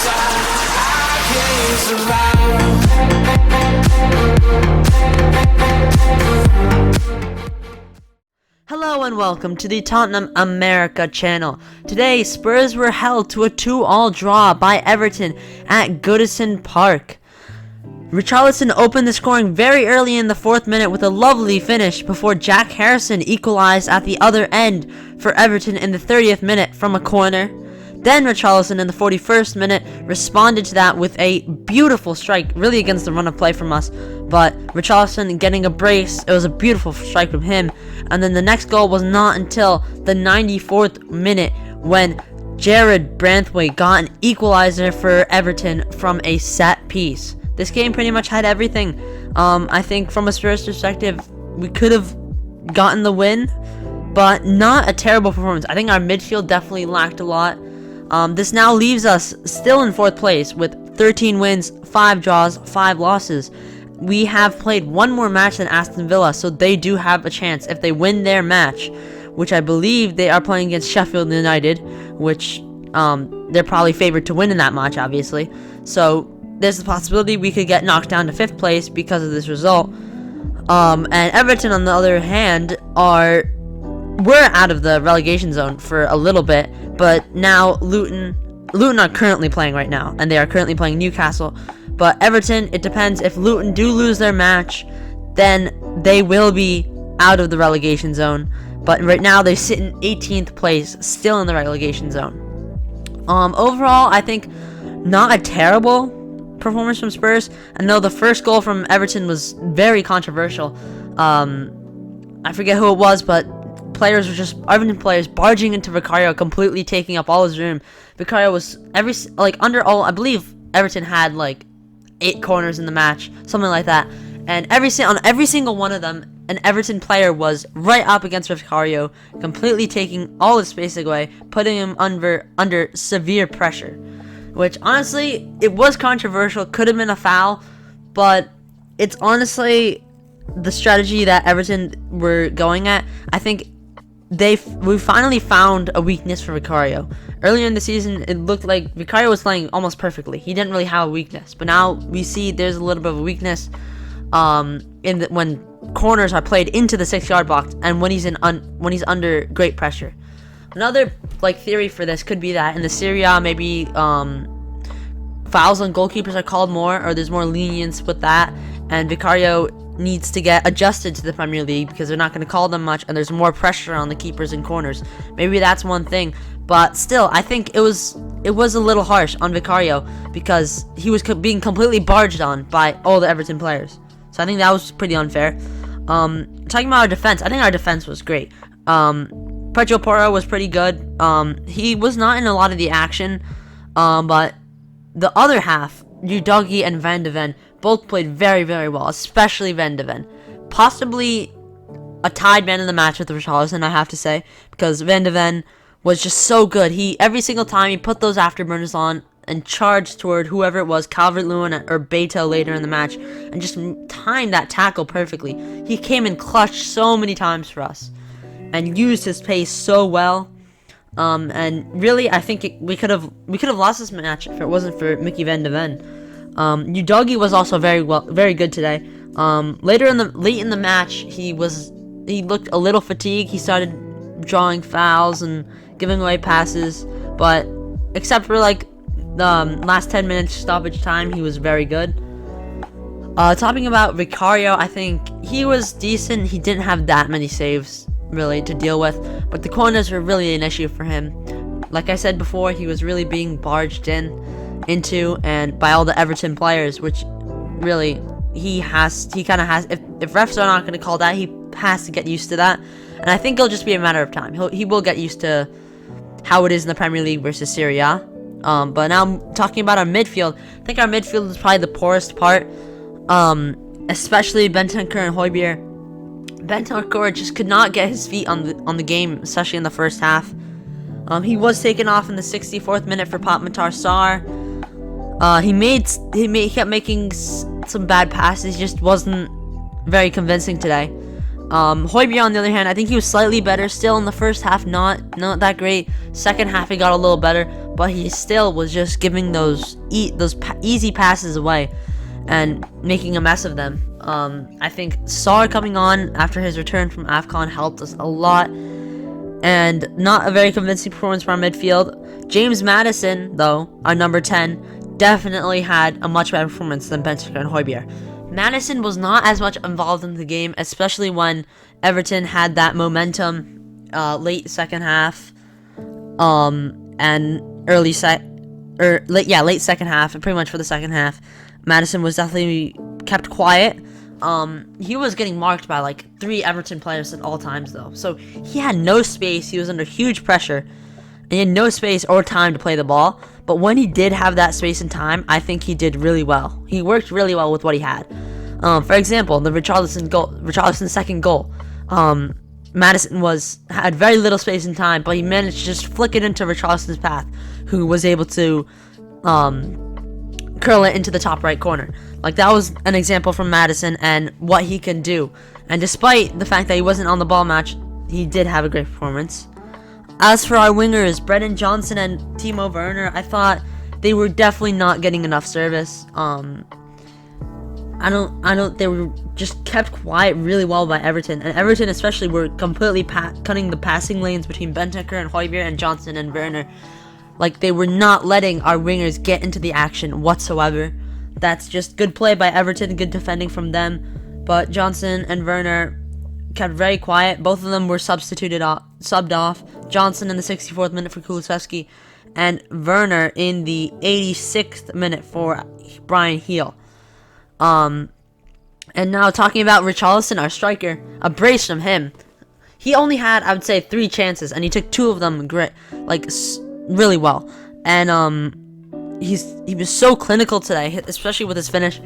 inside. I can't survive. Hello and welcome to the Tottenham America channel. Today, Spurs were held to a 2-2 draw by Everton at Goodison Park. Richarlison opened the scoring very early in the 4th minute with a lovely finish before Jack Harrison equalized at the other end for Everton in the 30th minute from a corner. Then Richarlison in the 41st minute responded to that with a beautiful strike, really against the run of play from us, but Richarlison getting a brace. It was a beautiful strike from him. And then the next goal was not until the 94th minute when Jarred Branthwaite got an equalizer for Everton from a set piece. This game pretty much had everything. I think from a Spurs perspective, we could have gotten the win, but not a terrible performance. I think our midfield definitely lacked a lot. This now leaves us still in 4th place with 13 wins, 5 draws, 5 losses. We have played one more match than Aston Villa, so they do have a chance if they win their match, which I believe they are playing against Sheffield United, which they're probably favored to win in that match, obviously. So there's the possibility we could get knocked down to 5th place because of this result. And Everton, on the other hand, we're out of the relegation zone for a little bit, but now Luton are currently playing right now, and they are currently playing Newcastle. But Everton, it depends. If Luton do lose their match, then they will be out of the relegation zone. But right now, they sit in 18th place, still in the relegation zone. Overall, I think not a terrible performance from Spurs. I know the first goal from Everton was very controversial. I forget who it was, but Everton players barging into Vicario, completely taking up all his room. Vicario was I believe Everton had 8 corners in the match, something like that, and on every single one of them, an Everton player was right up against Vicario, completely taking all his space away, putting him under severe pressure. Which honestly, it was controversial, could have been a foul, but it's honestly the strategy that Everton were going at. I think we finally found a weakness for Vicario. Earlier in the season, it looked like Vicario was playing almost perfectly. He didn't really have a weakness, but now we see there's a little bit of a weakness when corners are played into the 6-yard box and when he's under great pressure. Another theory for this could be that in the Serie A, maybe fouls on goalkeepers are called more, or there's more lenience with that, and Vicario needs to get adjusted to the Premier League because they're not going to call them much, and there's more pressure on the keepers and corners. Maybe that's one thing, but still, I think it was a little harsh on Vicario because he was being completely barged on by all the Everton players. So I think that was pretty unfair. Talking about our defense, I think our defense was great. Pedro Porro was pretty good. He was not in a lot of the action, but the other half, Udogie and Van de Ven, both played very, very well, especially Van de Ven. Possibly a tied man in the match with Richarlison, I have to say, because Van de Ven was just so good. Every single time he put those afterburners on and charged toward whoever it was, Calvert-Lewin or Beto later in the match, and just timed that tackle perfectly. He came in clutch so many times for us and used his pace so well. And really, I think we could have lost this match if it wasn't for Mickey Van de Ven. Udogie was also very good today. Late in the match, he looked a little fatigued. He started drawing fouls and giving away passes, but except for the last 10 minutes stoppage time, he was very good. Talking about Vicario, I think he was decent. He didn't have that many saves really to deal with, but the corners were really an issue for him. Like I said before, he was really being barged into and by all the Everton players, which really he kind of has. If refs are not going to call that, he has to get used to that, and I think it'll just be a matter of time. He will get used to how it is in the Premier League versus Serie A. But now I'm talking about our midfield. I think our midfield is probably the poorest part, especially Bentancur and Højbjerg. Bentancur just could not get his feet on the game, especially in the first half. He was taken off in the 64th minute for Pape-Matar Sarr. He kept making some bad passes. He just wasn't very convincing today. Højbjerg, on the other hand, I think he was slightly better. Still in the first half, not that great. Second half, he got a little better. but he still was just giving those easy passes away and making a mess of them. I think Sarr coming on after his return from AFCON helped us a lot, and not a very convincing performance from our midfield. James Maddison, though, our number 10, definitely had a much better performance than Bentancur and Højbjerg. Maddison was not as much involved in the game, especially when Everton had that momentum late second half, and late second half, and pretty much for the second half. Maddison was definitely kept quiet. He was getting marked by like 3 Everton players at all times, though, so he had no space. He was under huge pressure, and he had no space or time to play the ball. But when he did have that space and time, I think he did really well. He worked really well with what he had. For example, the Richarlison's second goal, Maddison had very little space and time, but he managed to just flick it into Richarlison's path, who was able to curl it into the top right corner. Like, that was an example from Maddison and what he can do. And despite the fact that he wasn't on the ball match, he did have a great performance. As for our wingers, Brennan Johnson and Timo Werner, I thought they were definitely not getting enough service. They were just kept quiet really well by Everton, and Everton especially were completely cutting the passing lanes between Bentancur and Højbjerg and Johnson and Werner. Like, they were not letting our wingers get into the action whatsoever. That's just good play by Everton, good defending from them, but Johnson and Werner kept very quiet. Both of them were subbed off. Johnson in the 64th minute for Kulusevski, and Werner in the 86th minute for Brian Heel. And now talking about Richarlison, our striker, a brace from him. He only had, I would say, 3 chances, and he took 2 of them really well. And he was so clinical today, especially with his finish.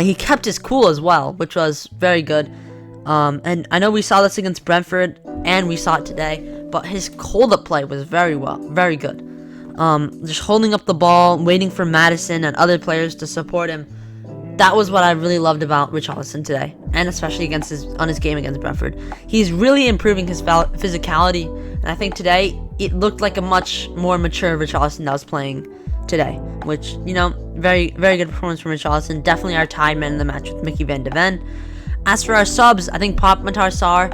He kept his cool as well, which was very good. And I know we saw this against Brentford, and we saw it today, but his hold-up play was very good. Just holding up the ball, waiting for Maddison and other players to support him. That was what I really loved about Richarlison today, and especially on his game against Brentford. He's really improving his physicality, and I think today it looked like a much more mature Richarlison that was playing today, which, very, very good performance from Richarlison. Definitely our tied man in the match with Mickey van de Ven. As for our subs, I think Pape-Matar Sarr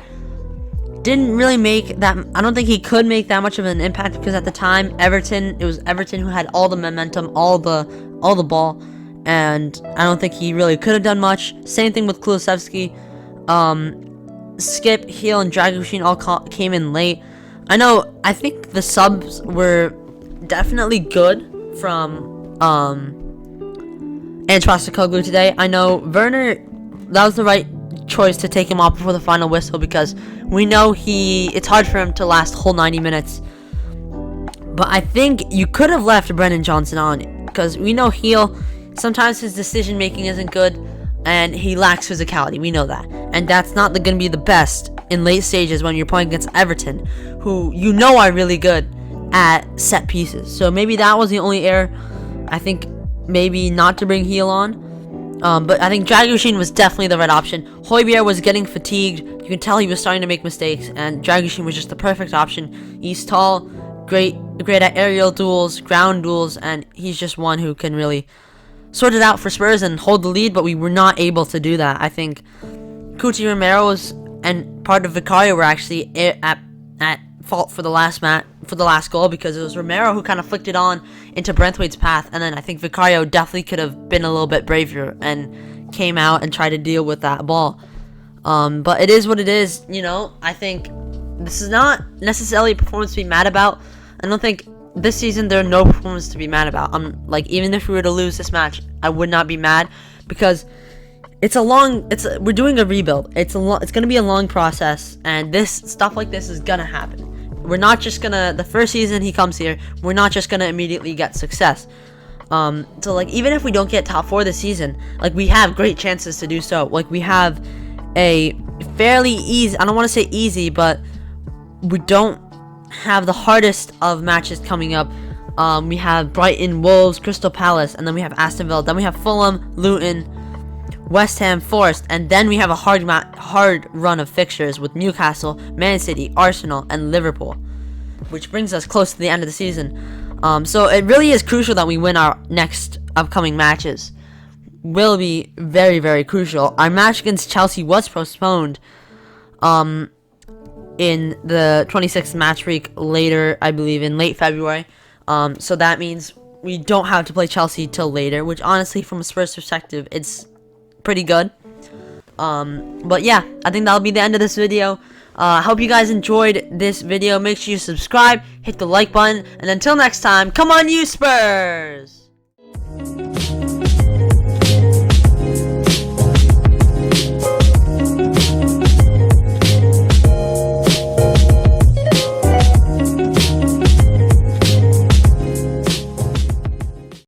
didn't really I don't think he could make that much of an impact, because at the time, it was Everton who had all the momentum, all the ball, and I don't think he really could have done much. Same thing with Kulusevski. Skip, Heel, and Dragusin all came in late. I think the subs were definitely good from Ange Postecoglou today. I know Werner, that was the right choice to take him off before the final whistle, because we know it's hard for him to last the whole 90 minutes. But I think you could have left Brennan Johnson on, because we know Heel, sometimes his decision making isn't good, and he lacks physicality. We know that, and that's not going to be the best in late stages when you're playing against Everton, who are really good at set pieces. So maybe that was the only error. I think maybe not to bring Heel on. But I think Dragusin was definitely the right option. Højbjerg was getting fatigued. You can tell he was starting to make mistakes, and Dragusin was just the perfect option. He's tall, great at aerial duels, ground duels, and he's just one who can really sort it out for Spurs and hold the lead, but we were not able to do that. I think Cuti Romero's and part of Vicario were actually at fault for the last goal, because it was Romero who kind of flicked it on into Branthwaite's path, and then I think Vicario definitely could have been a little bit braver and came out and tried to deal with that ball. But it is what it is. I think this is not necessarily a performance to be mad about. I don't think this season there are no performances to be mad about. Even if we were to lose this match, I would not be mad, because we're doing a rebuild. It's going to be a long process, and stuff like this is going to happen. We're not just gonna, the first season he comes here, we're not just gonna immediately get success. So even if we don't get top 4 this season, we have great chances to do so. We have a fairly easy, I don't want to say easy, but we don't have the hardest of matches coming up. We have Brighton, Wolves, Crystal Palace, and then we have Aston Villa. Then we have Fulham, Luton, West Ham, Forest, and then we have a hard run of fixtures with Newcastle, Man City, Arsenal, and Liverpool, which brings us close to the end of the season. So it really is crucial that we win our next upcoming matches. Will be very, very crucial. Our match against Chelsea was postponed in the 26th match week later, I believe, in late February. So that means we don't have to play Chelsea till later, which honestly, from a Spurs perspective, it's pretty good. But yeah, I think that'll be the end of this video. I hope you guys enjoyed this video. Make sure you subscribe, hit the like button, and until next time, come on you Spurs!